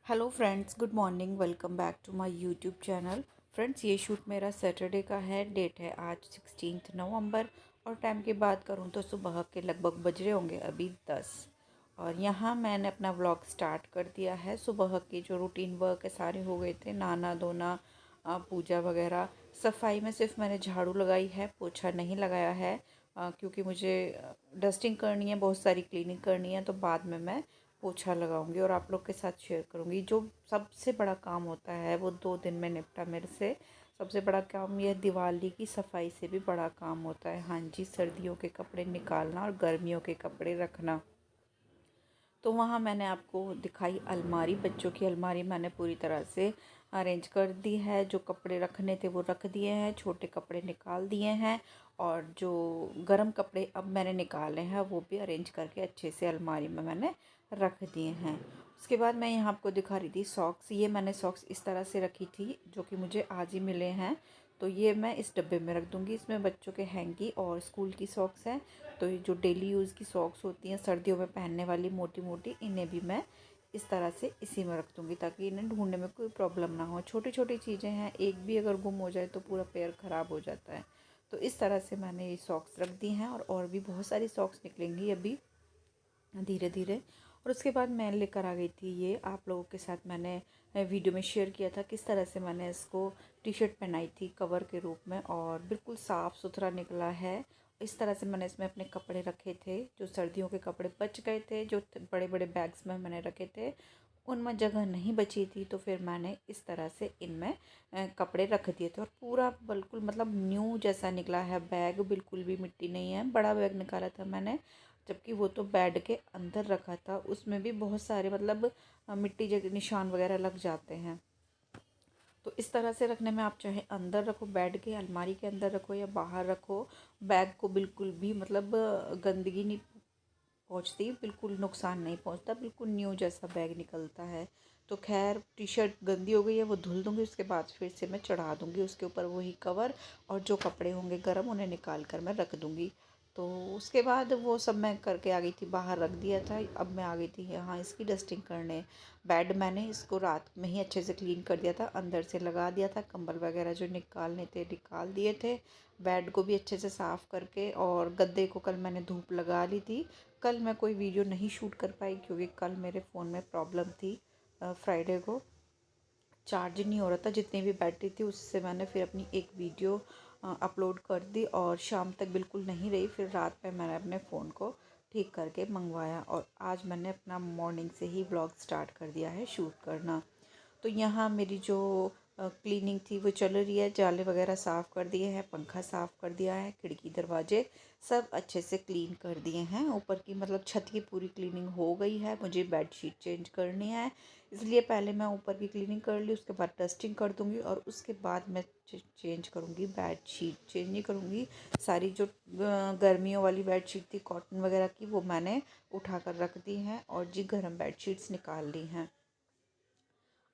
Hello friends, good morning. Welcome back to my YouTube channel. Friends, ये shoot मेरा Saturday का है। Date है आज 16 नवंबर और टाइम की बात करूँ तो सुबह के लगभग बज रहे होंगे अभी 10। और यहाँ मैंने अपना व्लॉग स्टार्ट कर दिया है। सुबह के जो रूटीन वर्क है सारे हो गए थे, नहाना धोना, पूजा वगैरह। सफाई में सिर्फ मैंने झाड़ू लगाई है, पोछा नहीं लगाया है, क्योंकि मुझे डस्टिंग करनी है, बहुत सारी क्लीनिंग करनी है, तो बाद में मैं पोछा लगाऊंगी और आप लोग के साथ शेयर करूंगी। जो सबसे बड़ा काम होता है वो 2 दिन में निपटा मेरे से। सबसे बड़ा काम यह दिवाली की सफाई से भी बड़ा काम होता है। हाँ जी, सर्दियों के कपड़े निकालना और गर्मियों के कपड़े रखना। तो वहाँ मैंने आपको दिखाई अलमारी, बच्चों की अलमारी मैंने पूरी तरह से अरेंज कर दी है। जो कपड़े रखने थे वो रख दिए हैं, छोटे कपड़े निकाल दिए हैं और जो गर्म कपड़े अब मैंने निकाले हैं वो भी अरेंज करके अच्छे से अलमारी में मैंने रख दिए हैं। उसके बाद मैं यहाँ आपको दिखा रही थी सॉक्स। ये मैंने सॉक्स इस तरह से रखी थी जो कि मुझे आज ही मिले हैं, तो ये मैं इस डब्बे में रख दूँगी। इसमें बच्चों के हैंकी और स्कूल की सॉक्स हैं। तो ये जो डेली यूज़ की सॉक्स होती हैं सर्दियों में पहनने वाली मोटी मोटी, इन्हें भी मैं इस तरह से इसी में रख दूँगी ताकि इन्हें ढूंढने में कोई प्रॉब्लम ना हो। छोटी छोटी चीज़ें हैं, एक भी अगर गुम हो जाए तो पूरा पेयर ख़राब हो जाता है। तो इस तरह से मैंने ये सॉक्स रख दी हैं और भी बहुत सारी सॉक्स निकलेंगी अभी धीरे धीरे। और उसके बाद मैं लेकर आ गई थी, ये आप लोगों के साथ मैंने वीडियो में शेयर किया था किस तरह से मैंने इसको टी शर्ट पहनाई थी कवर के रूप में, और बिल्कुल साफ़ सुथरा निकला है। इस तरह से मैंने इसमें अपने कपड़े रखे थे, जो सर्दियों के कपड़े बच गए थे, जो बड़े बड़े बैग्स में मैंने रखे थे, उनमें जगह नहीं बची थी, तो फिर मैंने इस तरह से इनमें कपड़े रख दिए थे। और पूरा बिल्कुल मतलब न्यू जैसा निकला है बैग, बिल्कुल भी मिट्टी नहीं है। बड़ा बैग निकाला था मैंने, जबकि वो तो बेड के अंदर रखा था, उसमें भी बहुत सारे मतलब मिट्टी जगह निशान वगैरह लग जाते हैं। तो इस तरह से रखने में आप चाहे अंदर रखो, बेड के अलमारी के अंदर रखो या बाहर रखो, बैग को बिल्कुल भी मतलब गंदगी नहीं पहुंचती, बिल्कुल नुकसान नहीं पहुंचता, बिल्कुल न्यू जैसा बैग निकलता है। तो खैर टी शर्ट गंदी हो गई है, वो धुल दूँगी, उसके बाद फिर से मैं चढ़ा दूँगी उसके ऊपर वही कवर, और जो कपड़े होंगे गर्म उन्हें निकाल कर मैं रख दूँगी। तो उसके बाद वो सब मैं करके आ गई थी, बाहर रख दिया था। अब मैं आ गई थी यहाँ इसकी डस्टिंग करने। बेड मैंने इसको रात में ही अच्छे से क्लीन कर दिया था, अंदर से लगा दिया था, कंबल वगैरह जो निकालने थे निकाल दिए थे। बेड को भी अच्छे से साफ़ करके, और गद्दे को कल मैंने धूप लगा ली थी। कल मैं कोई वीडियो नहीं शूट कर पाई क्योंकि कल मेरे फ़ोन में प्रॉब्लम थी। फ्राइडे को चार्ज नहीं हो रहा था, जितनी भी बैटरी थी उससे मैंने फिर अपनी एक वीडियो अपलोड कर दी और शाम तक बिल्कुल नहीं रही। फिर रात में मैंने अपने फ़ोन को ठीक करके मंगवाया और आज मैंने अपना मॉर्निंग से ही ब्लॉग स्टार्ट कर दिया है शूट करना। तो यहाँ मेरी जो क्लीनिंग थी वो चल रही है। जाले वगैरह साफ़ कर दिए हैं, पंखा साफ़ कर दिया है, खिड़की दरवाजे सब अच्छे से क्लीन कर दिए हैं। ऊपर की मतलब छत की पूरी क्लीनिंग हो गई है। मुझे बेडशीट चेंज करनी है, इसलिए पहले मैं ऊपर की क्लीनिंग कर ली, उसके बाद डस्टिंग कर दूँगी और उसके बाद मैं चेंज करूँगी बेडशीट। चेंज नहीं करूँगी, सारी जो गर्मियों वाली बेडशीट थी कॉटन वगैरह की वो मैंने उठा कर रख दी हैं और जी गर्म बेडशीट्स निकाल ली हैं।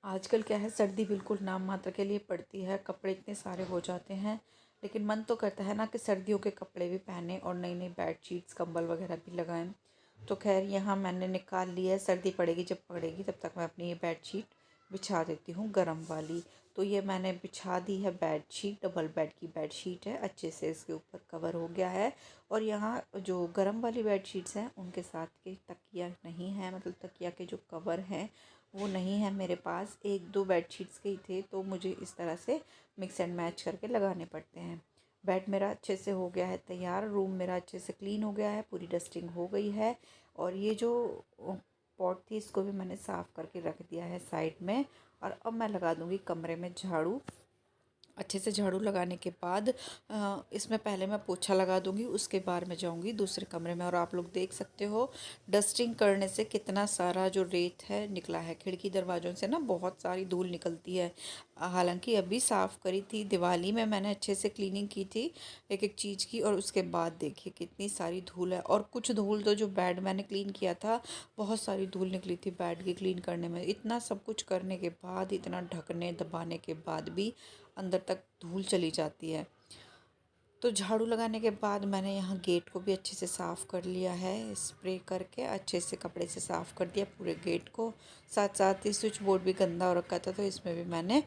आजकल क्या है, सर्दी बिल्कुल नाम मात्र के लिए पड़ती है, कपड़े इतने सारे हो जाते हैं, लेकिन मन तो करता है ना कि सर्दियों के कपड़े भी पहने और नई नई बेडशीट्स कंबल वगैरह भी लगाएं। तो खैर यहाँ मैंने निकाल लिया है, सर्दी पड़ेगी जब पड़ेगी तब तक मैं अपनी ये बेडशीट बिछा देती हूँ गर्म वाली। तो ये मैंने बिछा दी है बेडशीट, डबल बेड की बेडशीट है, अच्छे से इसके ऊपर कवर हो गया है। और यहाँ जो गर्म वाली बेडशीट्स हैं उनके साथ के तकिया नहीं है, मतलब तकिया के जो कवर हैं वो नहीं है मेरे पास। एक दो बेडशीट्स के ही थे, तो मुझे इस तरह से मिक्स एंड मैच करके लगाने पड़ते हैं। बेड मेरा अच्छे से हो गया है तैयार, रूम मेरा अच्छे से क्लीन हो गया है, पूरी डस्टिंग हो गई है। और ये जो पॉट थी इसको भी मैंने साफ़ करके रख दिया है साइड में। और अब मैं लगा दूँगी कमरे में झाड़ू। अच्छे से झाड़ू लगाने के बाद इसमें पहले मैं पोछा लगा दूंगी, उसके बाद मैं जाऊंगी दूसरे कमरे में। और आप लोग देख सकते हो डस्टिंग करने से कितना सारा जो रेत है निकला है। खिड़की दरवाज़ों से ना बहुत सारी धूल निकलती है। हालांकि अभी साफ़ करी थी, दिवाली में मैंने अच्छे से क्लीनिंग की थी एक एक चीज़ की, और उसके बाद देखिए कितनी सारी धूल है। और कुछ धूल तो जो बेड मैंने क्लीन किया था, बहुत सारी धूल निकली थी बेड की क्लीन करने में। इतना सब कुछ करने के बाद, इतना ढकने दबाने के बाद भी अंदर तक धूल चली जाती है। तो तो झाड़ू लगाने के बाद मैंने यहाँ गेट को भी अच्छे से साफ़ कर लिया है, स्प्रे करके अच्छे से कपड़े से साफ़ कर दिया पूरे गेट को। साथ साथ ही स्विच बोर्ड भी गंदा हो रखा था, तो इसमें भी मैंने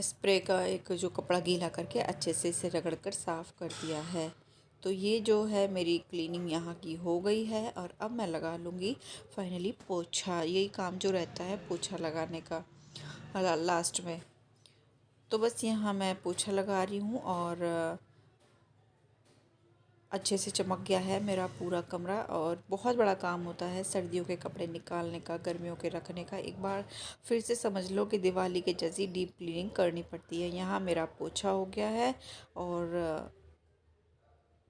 स्प्रे का एक जो कपड़ा गीला करके अच्छे से इसे रगड़ कर साफ़ कर दिया है। तो ये जो है मेरी क्लीनिंग यहाँ की हो गई है और अब मैं लगा लूँगी फाइनली पोछा। यही काम जो रहता है पोछा लगाने का लास्ट में। तो बस यहाँ मैं पोछा लगा रही हूँ और अच्छे से चमक गया है मेरा पूरा कमरा। और बहुत बड़ा काम होता है सर्दियों के कपड़े निकालने का, गर्मियों के रखने का। एक बार फिर से समझ लो कि दिवाली के जैसी डीप क्लीनिंग करनी पड़ती है। यहाँ मेरा पोछा हो गया है और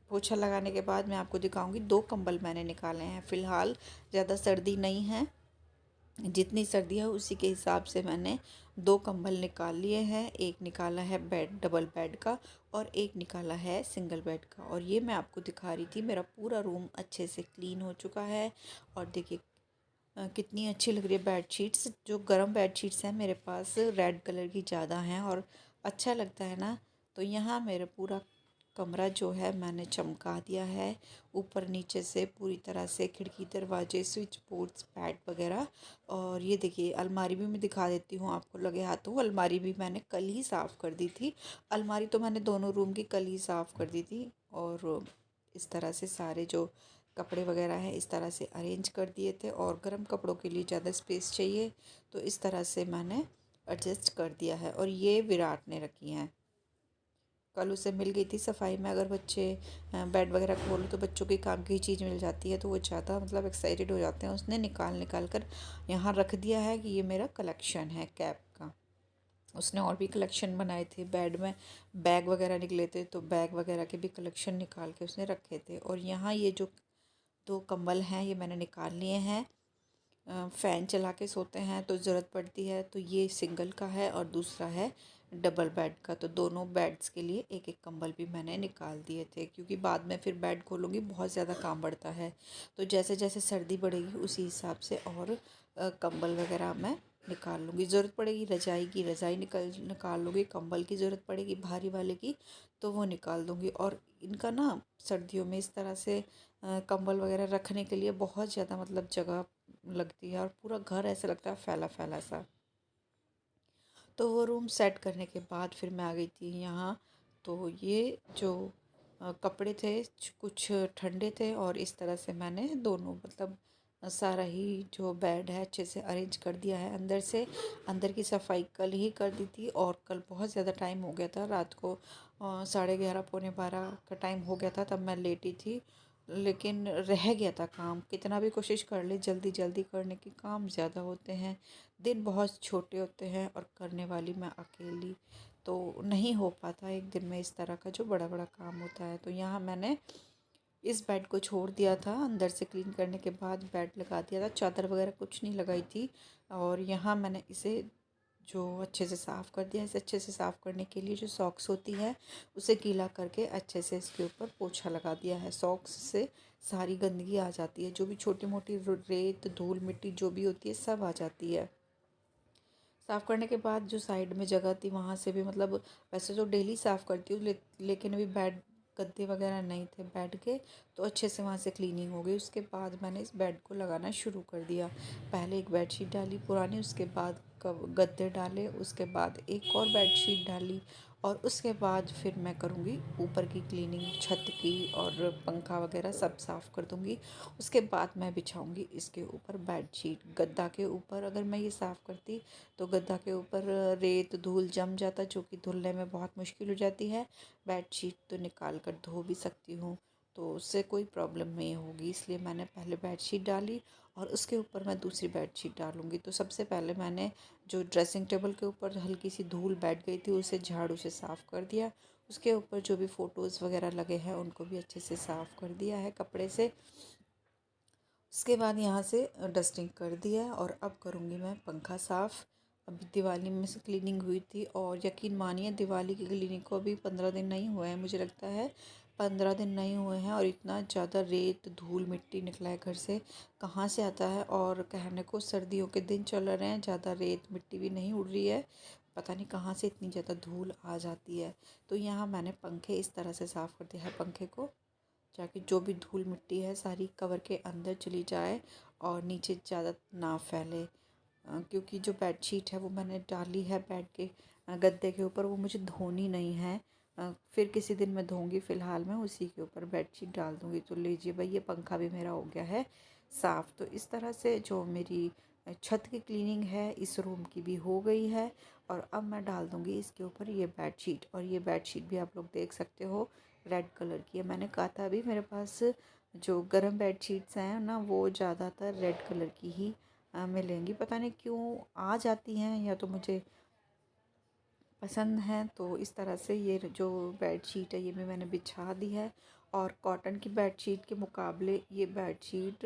पोछा लगाने के बाद मैं आपको दिखाऊंगी 2 कंबल मैंने निकाले हैं। फ़िलहाल ज़्यादा सर्दी नहीं है, जितनी सर्दी है उसी के हिसाब से मैंने 2 कंबल निकाल लिए हैं। एक निकाला है डबल बेड का और एक निकाला है सिंगल बेड का। और ये मैं आपको दिखा रही थी, मेरा पूरा रूम अच्छे से क्लीन हो चुका है। और देखिए कितनी अच्छी लग रही है बेडशीट्स। जो गर्म बेडशीट्स हैं मेरे पास रेड कलर की ज़्यादा हैं और अच्छा लगता है ना। तो यहाँ मेरा पूरा कमरा जो है मैंने चमका दिया है, ऊपर नीचे से पूरी तरह से, खिड़की दरवाजे स्विच बोर्ड्स बेड वगैरह। और ये देखिए अलमारी भी मैं दिखा देती हूँ आपको लगे हाथों। अलमारी भी मैंने कल ही साफ़ कर दी थी। अलमारी तो मैंने दोनों रूम की कल ही साफ़ कर दी थी। और इस तरह से सारे जो कपड़े वगैरह हैं इस तरह से अरेंज कर दिए थे। और गर्म कपड़ों के लिए ज़्यादा स्पेस चाहिए तो इस तरह से मैंने एडजस्ट कर दिया है। और ये विराट ने रखी हैं, कल उसे मिल गई थी सफाई में। अगर बच्चे बेड वगैरह खोलो तो बच्चों के काम की चीज़ मिल जाती है तो वो ज़्यादा मतलब एक्साइटेड हो जाते हैं। उसने निकाल निकाल कर यहाँ रख दिया है कि ये मेरा कलेक्शन है कैप का। उसने और भी कलेक्शन बनाए थे, बेड में बैग वगैरह निकले थे तो बैग वगैरह के भी कलेक्शन निकाल के उसने रखे थे। और यहाँ ये जो 2 कंबल हैं ये मैंने निकाल लिए हैं। फ़ैन चला के सोते हैं तो ज़रूरत पड़ती है, तो ये सिंगल का है और दूसरा है डबल बेड का। तो दोनों बेड्स के लिए एक एक कंबल भी मैंने निकाल दिए थे, क्योंकि बाद में फिर बेड खोलूँगी बहुत ज़्यादा काम बढ़ता है। तो जैसे जैसे सर्दी बढ़ेगी उसी हिसाब से और कंबल वगैरह मैं निकाल लूँगी। ज़रूरत पड़ेगी रज़ाई की, रज़ाई निकाल लूँगी। कंबल की ज़रूरत पड़ेगी भारी वाले की तो वो निकाल दूँगी। और इनका ना सर्दियों में इस तरह से कंबल वगैरह रखने के लिए बहुत ज़्यादा मतलब जगह लगती है और पूरा घर ऐसा लगता है फैला फैला सा। तो वो रूम सेट करने के बाद फिर मैं आ गई थी यहाँ। तो ये जो कपड़े थे कुछ ठंडे थे और इस तरह से मैंने दोनों मतलब सारा ही जो बेड है अच्छे से अरेंज कर दिया है। अंदर से अंदर की सफाई कल ही कर दी थी और कल बहुत ज़्यादा टाइम हो गया था। रात को 11:30 पौने 12 का टाइम हो गया था तब मैं लेटी थी। लेकिन रह गया था काम, कितना भी कोशिश कर ले जल्दी जल्दी करने की, काम ज़्यादा होते हैं, दिन बहुत छोटे होते हैं और करने वाली मैं अकेली, तो नहीं हो पाता एक दिन में इस तरह का जो बड़ा बड़ा काम होता है। तो यहाँ मैंने इस बेड को छोड़ दिया था, अंदर से क्लीन करने के बाद बेड लगा दिया था, चादर वगैरह कुछ नहीं लगाई थी। और यहाँ मैंने इसे जो अच्छे से साफ़ कर दिया। इसे अच्छे से साफ़ करने के लिए जो सॉक्स होती है उसे गीला करके अच्छे से इसके ऊपर पोछा लगा दिया है। सॉक्स से सारी गंदगी आ जाती है, जो भी छोटी मोटी रेत धूल मिट्टी जो भी होती है सब आ जाती है। साफ़ करने के बाद जो साइड में जगह थी वहाँ से भी मतलब वैसे तो डेली साफ़ करती हूँ लेकिन अभी बेड गद्दे वगैरह नहीं थे बेड के, तो अच्छे से वहाँ से क्लीनिंग हो गई। उसके बाद मैंने इस बेड को लगाना शुरू कर दिया। पहले एक बेडशीट डाली पुरानी, उसके बाद गद्दे डाले, उसके बाद एक और बेडशीट डाली और उसके बाद फिर मैं करूँगी ऊपर की क्लीनिंग, छत की और पंखा वगैरह सब साफ़ कर दूँगी। उसके बाद मैं बिछाऊँगी इसके ऊपर बेडशीट। गद्दा के ऊपर अगर मैं ये साफ़ करती तो गद्दा के ऊपर रेत धूल जम जाता, जो कि धुलने में बहुत मुश्किल हो जाती है। बेडशीट तो निकाल कर धो भी सकती हूँ तो उससे कोई प्रॉब्लम नहीं होगी, इसलिए मैंने पहले बेडशीट डाली और उसके ऊपर मैं दूसरी बेडशीट डालूँगी। तो सबसे पहले मैंने जो ड्रेसिंग टेबल के ऊपर हल्की सी धूल बैठ गई थी उसे झाड़ू से साफ़ कर दिया। उसके ऊपर जो भी फ़ोटोज़ वगैरह लगे हैं उनको भी अच्छे से साफ़ कर दिया है कपड़े से। उसके बाद यहाँ से डस्टिंग कर दिया है और अब करूँगी मैं पंखा साफ़। अभी दिवाली में से क्लीनिंग हुई थी और यकीन मानिए दिवाली की क्लीनिंग को अभी 15 दिन नहीं हुए हैं, मुझे लगता है 15 दिन नहीं हुए हैं। और इतना ज़्यादा रेत धूल मिट्टी निकला है घर से, कहाँ से आता है। और कहने को सर्दियों के दिन चल रहे हैं, ज़्यादा रेत मिट्टी भी नहीं उड़ रही है, पता नहीं कहाँ से इतनी ज़्यादा धूल आ जाती है। तो यहाँ मैंने पंखे इस तरह से साफ़ कर दिया है पंखे को, ताकि जो भी धूल मिट्टी है सारी कवर के अंदर चली जाए और नीचे ज़्यादा ना फैले। क्योंकि जो बेडशीट है वो मैंने डाली है बेड के गद्दे के ऊपर, वो मुझे धोनी नहीं है। फिर किसी दिन मैं धोऊंगी, फ़िलहाल मैं उसी के ऊपर बेडशीट डाल दूंगी। तो लीजिए भाई, ये पंखा भी मेरा हो गया है साफ़। तो इस तरह से जो मेरी छत की क्लीनिंग है इस रूम की भी हो गई है। और अब मैं डाल दूंगी इसके ऊपर ये बेडशीट। और ये बेडशीट भी आप लोग देख सकते हो रेड कलर की है। मैंने कहा था अभी मेरे पास जो गर्म बेडशीट्स हैं ना वो ज़्यादातर रेड कलर की ही मिलेंगी। पता नहीं क्यों आ जाती हैं, या तो मुझे पसंद है। तो इस तरह से ये जो बेडशीट है ये भी मैंने बिछा दी है। और कॉटन की बेडशीट के मुकाबले ये बेडशीट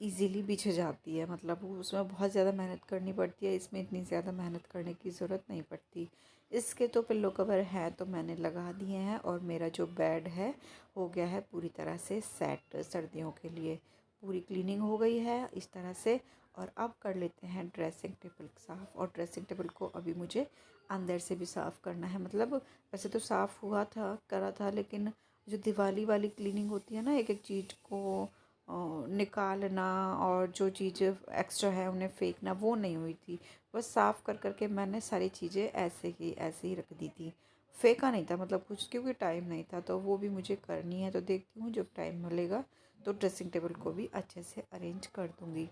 इजीली बिछ जाती है, मतलब उसमें बहुत ज़्यादा मेहनत करनी पड़ती है, इसमें इतनी ज़्यादा मेहनत करने की ज़रूरत नहीं पड़ती। इसके तो पिल्लो कवर हैं तो मैंने लगा दिए हैं, और मेरा जो बेड है हो गया है पूरी तरह से सेट सर्दियों के लिए। पूरी क्लीनिंग हो गई है इस तरह से। और अब कर लेते हैं ड्रेसिंग टेबल साफ़। और ड्रेसिंग टेबल को अभी मुझे अंदर से भी साफ़ करना है। मतलब वैसे तो साफ़ हुआ था करा था, लेकिन जो दिवाली वाली क्लीनिंग होती है ना, एक एक चीज़ को निकालना और जो चीज़ें एक्स्ट्रा है उन्हें फेंकना, वो नहीं हुई थी। बस साफ़ कर करके मैंने सारी चीज़ें ऐसे की ऐसे ही रख दी थी, फेंका नहीं था मतलब कुछ, क्योंकि टाइम नहीं था। तो वो भी मुझे करनी है, तो देखती हूँ जब टाइम मिलेगा तो ड्रेसिंग टेबल को भी अच्छे से अरेंज कर दूँगी।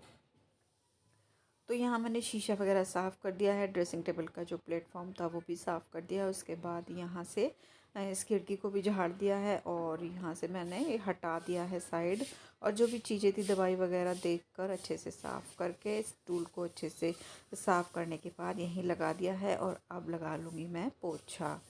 तो यहाँ मैंने शीशा वगैरह साफ़ कर दिया है, ड्रेसिंग टेबल का जो प्लेटफॉर्म था वो भी साफ़ कर दिया है। उसके बाद यहाँ से इस खिड़की को भी झाड़ दिया है, और यहाँ से मैंने ये हटा दिया है साइड। और जो भी चीज़ें थी दवाई वगैरह देखकर अच्छे से साफ़ करके स्टूल को अच्छे से साफ़ करने के बाद यहीं लगा दिया है। और अब लगा लूँगी मैं पोछा।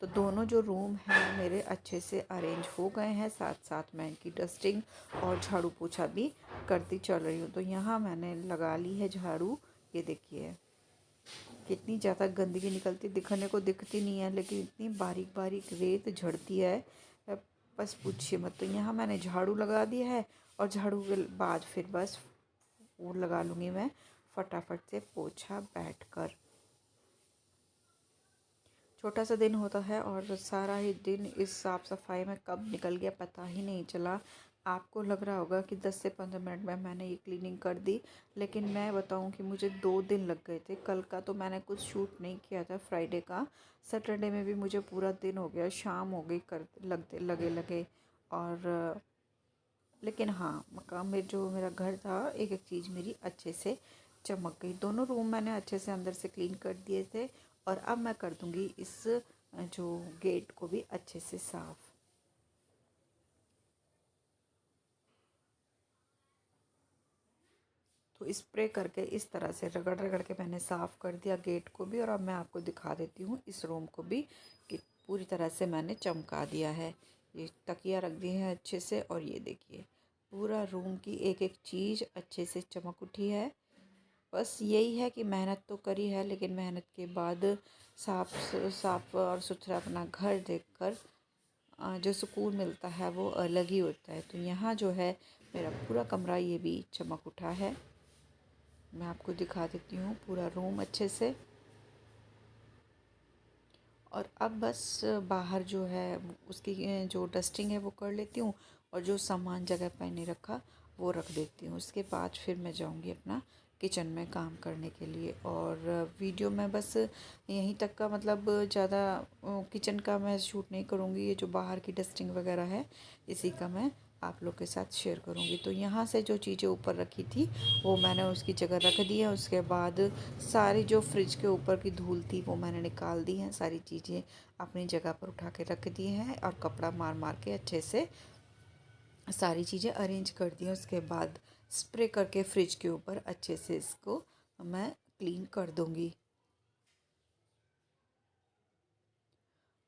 तो दोनों जो रूम हैं मेरे अच्छे से अरेंज हो गए हैं, साथ साथ मैं इनकी डस्टिंग और झाड़ू पोछा भी करती चल रही हूँ। तो यहाँ मैंने लगा ली है झाड़ू। ये देखिए कितनी ज़्यादा गंदगी निकलती, दिखने को दिखती नहीं है लेकिन इतनी बारीक बारीक रेत झड़ती है, बस पूछिए मत। तो यहाँ मैंने झाड़ू लगा दिया है, और झाड़ू के बाद फिर बस वो लगा लूँगी मैं फटाफट से पोछा बैठकर। छोटा सा दिन होता है और सारा ही दिन इस साफ़ सफाई में कब निकल गया पता ही नहीं चला। आपको लग रहा होगा कि 10 से 15 मिनट में मैंने ये क्लीनिंग कर दी, लेकिन मैं बताऊं कि मुझे 2 दिन लग गए थे। कल का तो मैंने कुछ शूट नहीं किया था, फ्राइडे का। सैटरडे में भी मुझे पूरा दिन हो गया, शाम हो गई कर लगते लगे लगे। और लेकिन हाँ, मकाम में जो मेरा घर था एक एक चीज़ मेरी अच्छे से चमक गई। दोनों रूम मैंने अच्छे से अंदर से क्लीन कर दिए थे। और अब मैं कर दूँगी इस जो गेट को भी अच्छे से साफ़। तो स्प्रे करके इस तरह से रगड़ रगड़ के मैंने साफ़ कर दिया गेट को भी। और अब मैं आपको दिखा देती हूँ इस रूम को भी कि पूरी तरह से मैंने चमका दिया है। ये तकिया रख दिए हैं अच्छे से, और ये देखिए पूरा रूम की एक एक चीज़ अच्छे से चमक उठी है। बस यही है कि मेहनत तो करी है, लेकिन मेहनत के बाद साफ साफ और सुथरा अपना घर देखकर जो सुकून मिलता है वो अलग ही होता है। तो यहाँ जो है मेरा पूरा कमरा ये भी चमक उठा है। मैं आपको दिखा देती हूँ पूरा रूम अच्छे से। और अब बस बाहर जो है उसकी जो डस्टिंग है वो कर लेती हूँ, और जो सामान जगह पर नहीं रखा वो रख देती हूँ। उसके बाद फिर मैं जाऊँगी अपना किचन में काम करने के लिए। और वीडियो में बस यहीं तक का, मतलब ज़्यादा किचन का मैं शूट नहीं करूँगी। ये जो बाहर की डस्टिंग वगैरह है इसी का मैं आप लोग के साथ शेयर करूँगी। तो यहाँ से जो चीज़ें ऊपर रखी थी वो मैंने उसकी जगह रख दी है। उसके बाद सारी जो फ्रिज के ऊपर की धूल थी वो मैंने निकाल दी है, सारी चीज़ें अपनी जगह पर उठा के रख दी हैं, और कपड़ा मार मार के अच्छे से सारी चीज़ें अरेंज कर दी हैं। उसके बाद स्प्रे करके फ्रिज के ऊपर अच्छे से इसको मैं क्लीन कर दूँगी।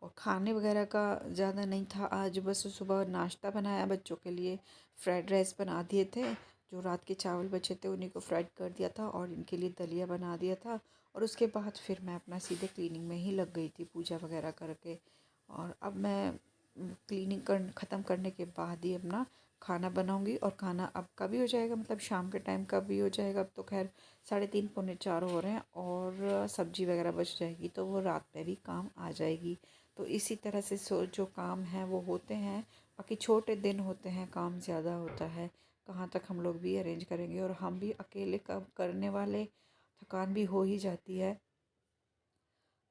और खाने वगैरह का ज़्यादा नहीं था आज, बस सुबह नाश्ता बनाया बच्चों के लिए, फ्राइड राइस बना दिए थे। जो रात के चावल बचे थे उन्हीं को फ्राइड कर दिया था, और इनके लिए दलिया बना दिया था। और उसके बाद फिर मैं अपना सीधे क्लीनिंग में ही लग गई थी पूजा वगैरह करके। और अब मैं क्लीनिंग ख़त्म करने के बाद ही अपना खाना बनाऊंगी और खाना अब का भी हो जाएगा, मतलब शाम के टाइम का भी हो जाएगा। अब तो खैर 3:30 पौने 4 हो रहे हैं और सब्जी वगैरह बच जाएगी तो वो रात में भी काम आ जाएगी। तो इसी तरह से जो काम हैं वो होते हैं। बाकी छोटे दिन होते हैं, काम ज़्यादा होता है, कहाँ तक हम लोग भी अरेंज करेंगे, और हम भी अकेले काम करने वाले, थकान भी हो ही जाती है।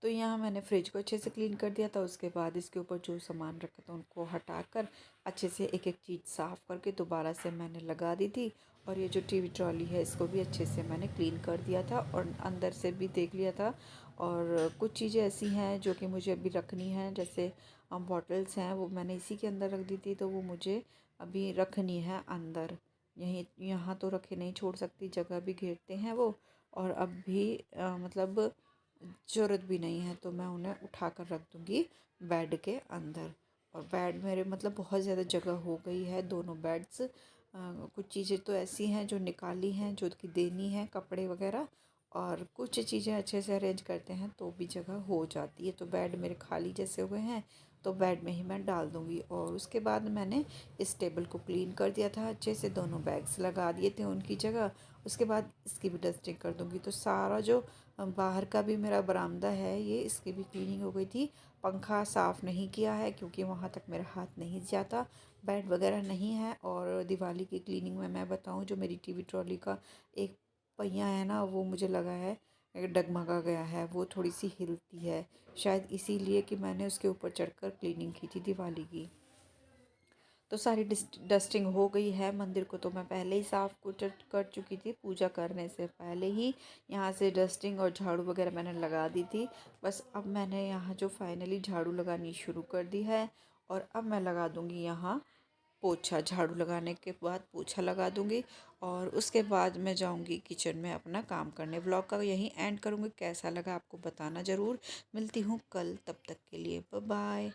तो यहाँ मैंने फ्रिज को अच्छे से क्लीन कर दिया था। उसके बाद इसके ऊपर जो सामान रखा था उनको हटाकर अच्छे से एक एक चीज़ साफ़ करके दोबारा से मैंने लगा दी थी। और ये जो टीवी ट्रॉली है इसको भी अच्छे से मैंने क्लीन कर दिया था और अंदर से भी देख लिया था। और कुछ चीज़ें ऐसी हैं जो कि मुझे अभी रखनी हैं, जैसे बॉटल्स हैं वो मैंने इसी के अंदर रख दी थी, तो वो मुझे अभी रखनी है अंदर। यहीं यहाँ तो रखे नहीं छोड़ सकती, जगह भी घेरते हैं वो। और अब भी मतलब ज़रूरत भी नहीं है, तो मैं उन्हें उठा कर रख दूँगी बेड के अंदर। और बेड मेरे मतलब बहुत ज़्यादा जगह हो गई है, दोनों बेड्स। कुछ चीज़ें तो ऐसी हैं जो निकाली हैं, जो कि देनी है, कपड़े वगैरह। और कुछ चीज़ें अच्छे से अरेंज करते हैं तो भी जगह हो जाती है। तो बेड मेरे खाली जैसे हुए हैं तो बेड में ही मैं डाल दूँगी। और उसके बाद मैंने इस टेबल को क्लीन कर दिया था अच्छे से, दोनों बैग्स लगा दिए थे उनकी जगह। उसके बाद इसकी भी डस्टिंग कर दूँगी। तो सारा जो बाहर का भी मेरा बरामदा है ये, इसकी भी क्लीनिंग हो गई थी। पंखा साफ़ नहीं किया है क्योंकि वहाँ तक मेरा हाथ नहीं जाता। बेड वगैरह नहीं है। और दिवाली की क्लीनिंग में मैं बताऊँ, जो मेरी टीवी ट्रॉली का एक पहिया है ना, वो मुझे लगा है डगमगा गया है, वो थोड़ी सी हिलती है, शायद इसीलिए कि मैंने उसके ऊपर चढ़कर क्लीनिंग की थी दिवाली की। तो सारी डस्टिंग हो गई है। मंदिर को तो मैं पहले ही साफ़ कर चुकी थी, पूजा करने से पहले ही यहाँ से डस्टिंग और झाड़ू वगैरह मैंने लगा दी थी। बस अब मैंने यहाँ जो फाइनली झाड़ू लगानी शुरू कर दी है। और अब मैं लगा दूँगी यहाँ पोछा। झाड़ू लगाने के बाद पोछा लगा दूँगी और उसके बाद मैं जाऊँगी किचन में अपना काम करने। व्लॉग का यहीं एंड करूँगी। कैसा लगा आपको बताना ज़रूर। मिलती हूँ कल, तब तक के लिए बाय बाय।